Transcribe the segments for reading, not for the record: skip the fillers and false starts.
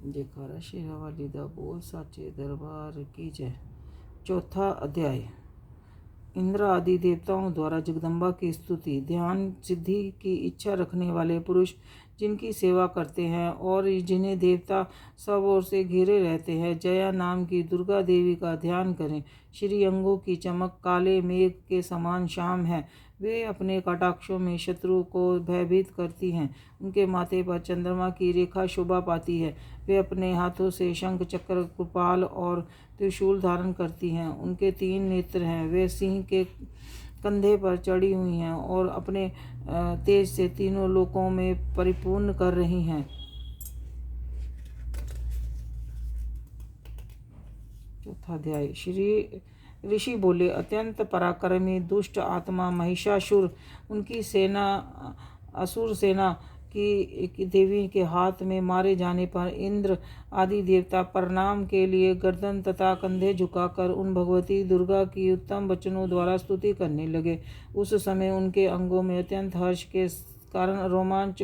जयकारा शेरा वाली दा बोल साचे दरबार की जय। चौथा अध्याय। इंद्र आदि देवताओं द्वारा जगदम्बा की स्तुति। ध्यान सिद्धि की इच्छा रखने वाले पुरुष जिनकी सेवा करते हैं और जिन्हें देवता सब ओर से घेरे रहते हैं, जया नाम की दुर्गा देवी का ध्यान करें। श्री अंगों की चमक काले मेघ के समान श्याम है। वे अपने कटाक्षों में शत्रु को भयभीत करती हैं। उनके माथे पर चंद्रमा की रेखा शोभा पाती है। वे अपने हाथों से शंख चक्र कृपाल और त्रिशूल धारण करती हैं। उनके 3 नेत्र हैं। वे सिंह के कंधे पर चढ़ी हुई हैं और अपने तेज से तीनों लोकों में परिपूर्ण कर रही हैं। चौथा अध्याय। श्री ऋषि बोले, अत्यंत पराक्रमी दुष्ट आत्मा महिषासुर, उनकी सेना असुर सेना की देवी के हाथ में मारे जाने पर इंद्र आदि देवता प्रणाम के लिए गर्दन तथा कंधे झुकाकर उन भगवती दुर्गा की उत्तम वचनों द्वारा स्तुति करने लगे। उस समय उनके अंगों में अत्यंत हर्ष के कारण रोमांच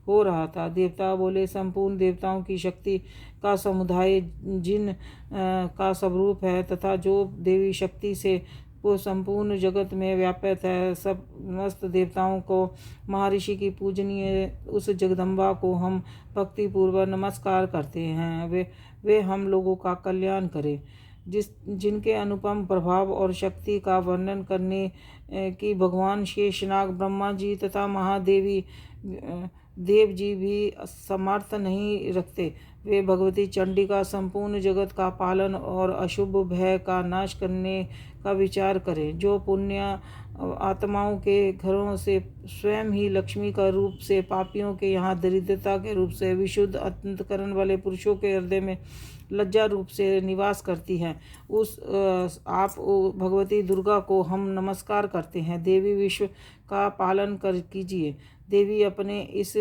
हो रहा था। देवता बोले, संपूर्ण देवताओं की शक्ति का समुदाय जिन का स्वरूप है तथा जो देवी शक्ति से वो संपूर्ण जगत में व्याप्त है, समस्त देवताओं को महर्षि की पूजनीय उस जगदम्बा को हम भक्तिपूर्वक नमस्कार करते हैं। वे हम लोगों का कल्याण करें। जिनके अनुपम प्रभाव और शक्ति का वर्णन करने की भगवान शेषनाग, ब्रह्मा जी तथा महादेवी देव जी भी समर्थ नहीं रखते। वे भगवती चंडिका संपूर्ण जगत का पालन और अशुभ भय का नाश करने का विचार करें। जो पुण्य आत्माओं के घरों से स्वयं ही लक्ष्मी का रूप से पापियों के यहाँ दरिद्रता के रूप से विशुद्ध अंतकरण वाले पुरुषों के हृदय में लज्जा रूप से निवास करती हैं, उस आप भगवती दुर्गा को हम नमस्कार करते हैं। देवी विश्व का पालन कर कीजिए। देवी अपने इस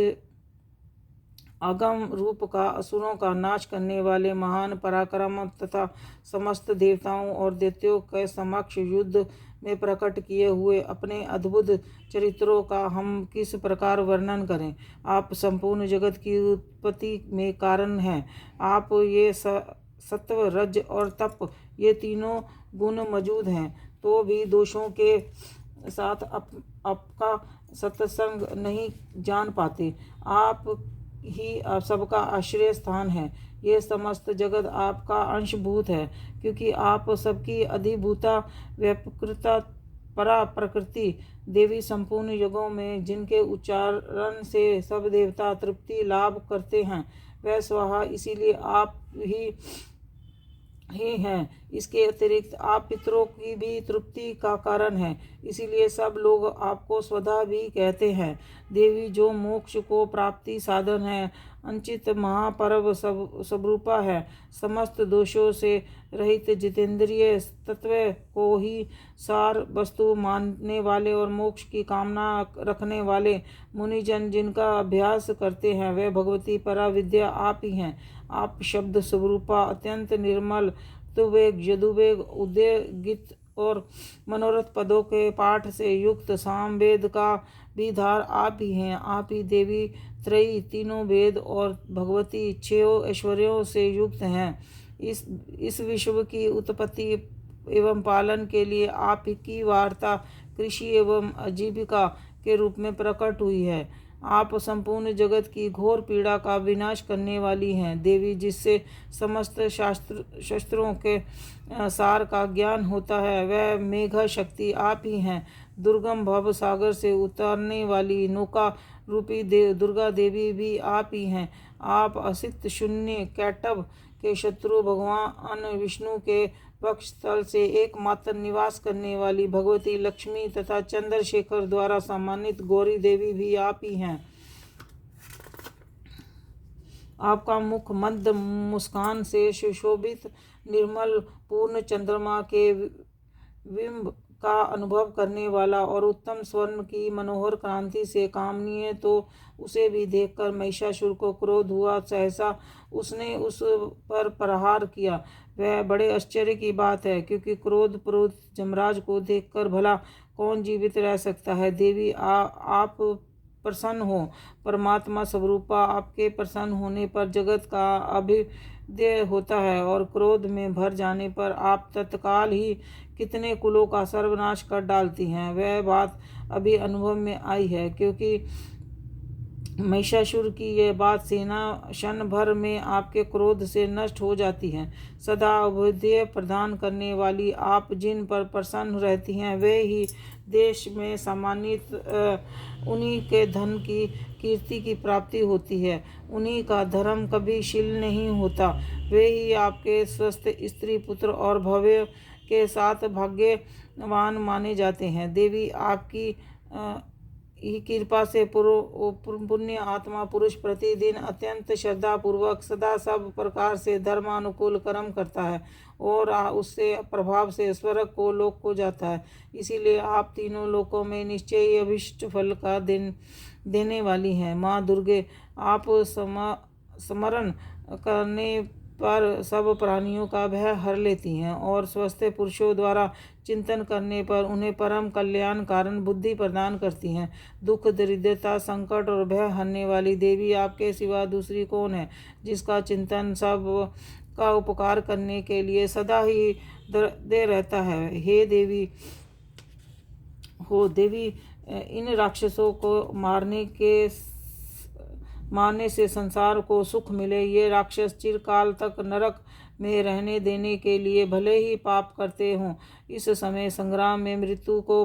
अगम रूप का असुरों का नाश करने वाले महान पराक्रम तथा समस्त देवताओं और दैत्यों के समक्ष युद्ध में प्रकट किए हुए अपने अद्भुत चरित्रों का हम किस प्रकार वर्णन करें। आप संपूर्ण जगत की उत्पत्ति में कारण हैं। आप ये सत्व, रज और तप, ये तीनों गुण मौजूद हैं तो भी दोषों के साथ आपका सत्संग नहीं जान पाते। आप ही सबका आश्रय स्थान है। ये समस्त जगत आपका अंशभूत है, क्योंकि आप सबकी अधिभूता व्यापकता परा प्रकृति देवी संपूर्ण युगों में जिनके उच्चारण से सब देवता तृप्ति लाभ करते हैं, वह स्वाहा, इसीलिए आप ही हैं। इसके अतिरिक्त आप पितरों की भी तृप्ति का कारण है, इसीलिए सब लोग आपको स्वधा भी कहते हैं। देवी जो मोक्ष को प्राप्ति साधन है, अंचित महापर्व स्वरूपा है, समस्त दोषों से रहित जितेंद्रिय तत्व को ही सार वस्तु मानने वाले और मोक्ष की कामना रखने वाले मुनिजन जिनका अभ्यास करते हैं, वे भगवती परा विद्या आप ही हैं। आप शब्द स्वरूपा अत्यंत निर्मल तुवेग, यदुवेग, उद्योगित और मनोरथ पदों के पाठ से युक्त सामवेद का भी धार आप ही हैं। आप ही देवी त्रयी, तीनों वेद और भगवती 6 ऐश्वर्यों से युक्त हैं। इस विश्व की उत्पत्ति एवं पालन के लिए आप की वार्ता कृषि एवं आजीविका के रूप में प्रकट हुई है। आप संपूर्ण जगत की घोर पीड़ा का विनाश करने वाली हैं। देवी जिससे समस्त शास्त्रों के सार का ज्ञान होता है, वह मेघा शक्ति आप ही हैं। दुर्गम भव सागर से उतारने वाली नौका रूपी दुर्गा देवी भी आप ही हैं। आप असित शून्य कैटव के शत्रु भगवान विष्णु के वक्ष स्थल से एकमात्र निवास करने वाली भगवती लक्ष्मी तथा चंद्रशेखर द्वारा सम्मानित गौरी देवी भी आप ही हैं। आपका मुख मध्य मुस्कान से सुशोभित निर्मल पूर्ण चंद्रमा के बिंब का अनुभव करने वाला और उत्तम स्वर्ण की मनोहर क्रांति से कामनीय, तो उसे भी देखकर महिषासुर को क्रोध हुआ। सहसा उसने उस पर प्रहार किया। वह बड़े आश्चर्य की बात है, क्योंकि क्रोध पूरित यमराज को देखकर भला कौन जीवित रह सकता है। देवी आप प्रसन्न हो। परमात्मा स्वरूपा आपके प्रसन्न होने पर जगत का अभ्युदय होता है और क्रोध में भर जाने पर आप तत्काल ही कितने कुलों का सर्वनाश कर डालती हैं। वह बात अभी अनुभव में आई है, क्योंकि महिषासुर की यह बात सेना क्षण भर में आपके क्रोध से नष्ट हो जाती है। सदा अभ्युदय प्रदान करने वाली आप जिन पर प्रसन्न रहती हैं, वे ही देश में सम्मानित, उन्हीं के धन की कीर्ति की प्राप्ति होती है, उन्हीं का धर्म कभी क्षीण नहीं होता। वे ही आपके स्वस्थ स्त्री पुत्र और भव्य के साथ भाग्यवान माने जाते हैं। देवी, आपकी ही कृपा से पुण्य आत्मा पुरुष प्रतिदिन अत्यंत श्रद्धा पूर्वक सदा सब प्रकार से धर्मानुकूल कर्म करता है और उससे प्रभाव से स्वर्ग को लोक को जाता है। इसीलिए आप तीनों लोकों में निश्चय ही अभिष्ट फल का देने वाली हैं। माँ दुर्गे, आप स्मरण करने पर सब प्राणियों का भय हर लेती हैं और स्वस्थ पुरुषों द्वारा चिंतन करने पर उन्हें परम कल्याण कारण बुद्धि प्रदान करती हैं। दुख, दरिद्रता, संकट और भय हरने वाली देवी, आपके सिवा दूसरी कौन है जिसका चिंतन सब का उपकार करने के लिए सदा ही दे रहता है। हे देवी देवी, इन राक्षसों को मारने से संसार को सुख मिले। ये राक्षस चिरकाल तक नरक में रहने देने के लिए भले ही पाप करते हों, इस समय संग्राम में मृत्यु को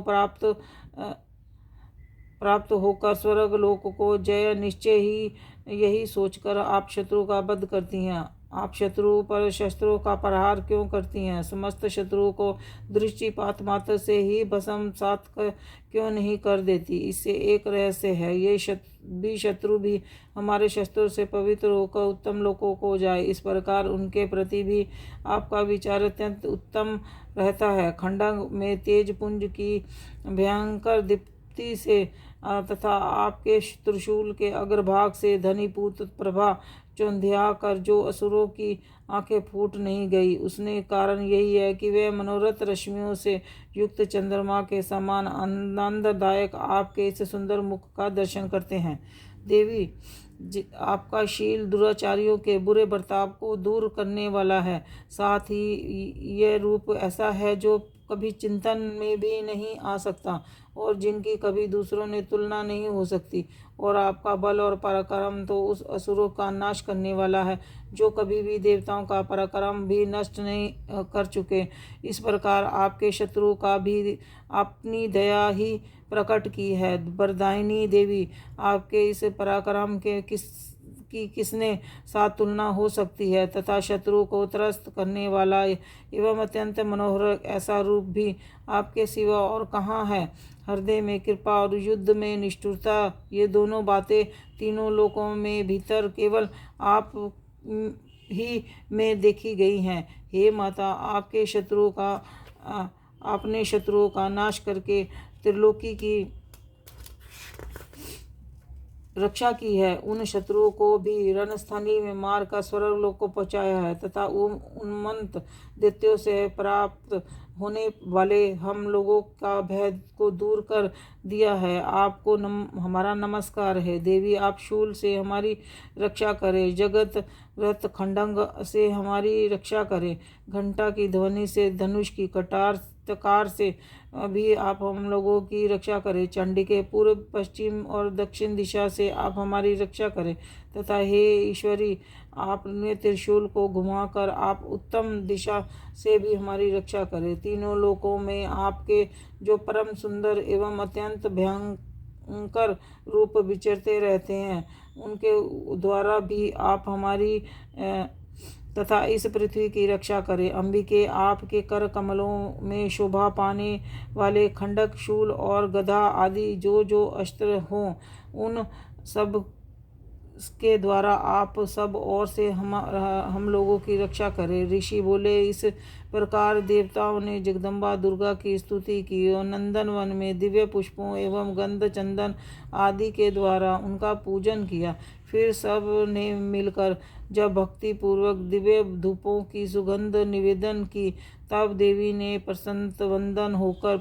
प्राप्त होकर स्वर्ग लोक को जय निश्चय ही यही सोचकर आप शत्रु का वध करती हैं। आप शत्रु पर शस्त्रों का प्रहार क्यों करती हैं? समस्त शत्रुओं को दृष्टिपात मात्र से ही भस्म सात क्यों नहीं कर देती? इससे एक रहस्य है, ये शत्रु भी हमारे शस्त्रों से पवित्र होकर उत्तम लोकों को जाए। इस प्रकार उनके प्रति भी आपका विचार अत्यंत उत्तम रहता है। खंडंग में तेज पुंज की भयंकर दीप्ति से तथा आपके त्रिशूल के अग्रभाग से धनीपूत प्रभा चौंधिया कर जो असुरों की आंखें फूट नहीं गई, उसने कारण यही है कि वे मनोरथ रश्मियों से युक्त चंद्रमा के समान आनंददायक आपके इस सुंदर मुख का दर्शन करते हैं। देवी, आपका शील दुराचारियों के बुरे बर्ताव को दूर करने वाला है। साथ ही यह रूप ऐसा है जो कभी चिंतन में भी नहीं आ सकता और जिनकी कभी दूसरों ने तुलना नहीं हो सकती। और आपका बल और पराक्रम तो उस असुरों का नाश करने वाला है जो कभी भी देवताओं का पराक्रम भी नष्ट नहीं कर चुके। इस प्रकार आपके शत्रु का भी अपनी दया ही प्रकट की है। वरदायिनी देवी, आपके इस पराक्रम के किसने साथ तुलना हो सकती है तथा शत्रु को त्रस्त करने वाला एवं अत्यंत मनोहर ऐसा रूप भी आपके सिवा और कहाँ है? हृदय में कृपा और युद्ध में निष्ठुरता, ये दोनों बातें तीनों लोकों में भीतर केवल आप ही में देखी गई हैं। हे माता, आपने शत्रुओं का नाश करके त्रिलोकी की रक्षा की है। उन शत्रुओं को भी रणस्थली में मार कर स्वर्ग लोक को पहुँचाया है तथा उन्मत्त दैत्यों से प्राप्त होने वाले हम लोगों का भय को दूर कर दिया है। आपको हमारा नमस्कार है। देवी, आप शूल से हमारी रक्षा करें, जगत रथ खंडंग से हमारी रक्षा करें, घंटा की ध्वनि से, धनुष की कटार से भी आप हम लोगों की रक्षा करें। चंडी के पूर्व, पश्चिम और दक्षिण दिशा से आप हमारी रक्षा करें तथा हे ईश्वरी, आपने त्रिशूल को घुमाकर आप उत्तम दिशा से भी हमारी रक्षा करें। तीनों लोकों में आपके जो परम सुंदर एवं अत्यंत भयंकर रूप विचरते रहते हैं, उनके द्वारा भी आप हमारी तथा इस पृथ्वी की रक्षा करें। अंबिके, आपके कर कमलों में शोभा पाने वाले खंडक, शूल और गदा आदि जो जो अस्त्र हों, उन सब के द्वारा आप सब ओर से हम लोगों की रक्षा करें। ऋषि बोले, इस प्रकार देवताओं ने जगदम्बा दुर्गा की स्तुति की और नंदन वन में दिव्य पुष्पों एवं गंध चंदन आदि के द्वारा उनका पूजन किया। फिर सब ने मिलकर जब भक्ति पूर्वक दिव्य धूपों की सुगंध निवेदन की, तब देवी ने प्रसन्न वंदन होकर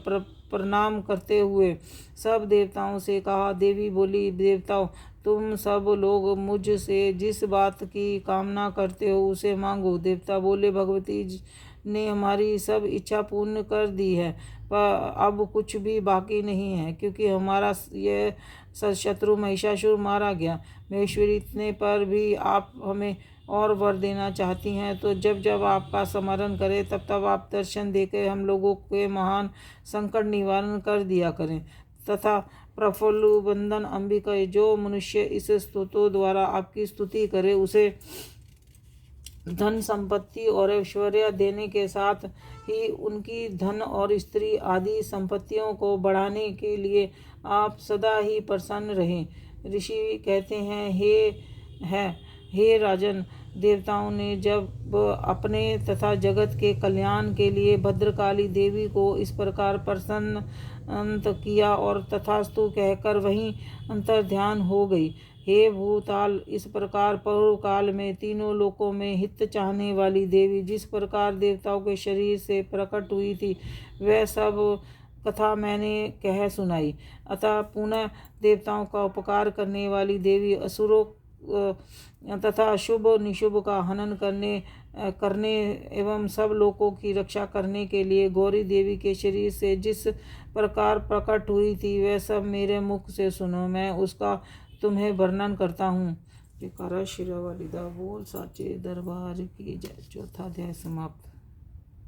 प्रणाम करते हुए सब देवताओं से कहा। देवी बोली, देवताओं, तुम सब लोग मुझ से जिस बात की कामना करते हो उसे मांगो। देवता बोले, भगवती ने हमारी सब इच्छा पूर्ण कर दी है, पर अब कुछ भी बाकी नहीं है, क्योंकि हमारा यह शत्रु महिषासुर मारा गया। महेश्वरी, इतने पर भी आप हमें और वर देना चाहती हैं तो जब जब आपका स्मरण करें तब तब आप दर्शन देकर हम लोगों के महान संकट निवारण कर दिया करें। तथा प्रफुल्ल बंदन अंबिका, जो मनुष्य इस स्तुतियों द्वारा आपकी स्तुति करे उसे धन संपत्ति और ऐश्वर्य देने के साथ ही उनकी धन और स्त्री आदि संपत्तियों को बढ़ाने के लिए आप सदा ही प्रसन्न रहें। ऋषि कहते हैं, हे राजन, देवताओं ने जब अपने तथा जगत के कल्याण के लिए भद्रकाली देवी को इस प्रकार प्रसन्न किया और तथास्तु कहकर वहीं अंतर ध्यान हो गई। हे भूताल, इस प्रकार पूर्व काल में तीनों लोकों में हित चाहने वाली देवी जिस प्रकार देवताओं के शरीर से प्रकट हुई थी, वह सब कथा मैंने कह सुनाई। अतः पुनः देवताओं का उपकार करने वाली देवी असुरों तथा अशुभ निशुभ का हनन करने एवं सब लोगों की रक्षा करने के लिए गौरी देवी के शरीर से जिस प्रकार प्रकट हुई थी, वह सब मेरे मुख से सुनो। मैं उसका तुम्हें वर्णन करता हूँ। जयकारा शिरा वालिदा बोल साचे दरबार की जय। चौथा अध्याय समाप्त।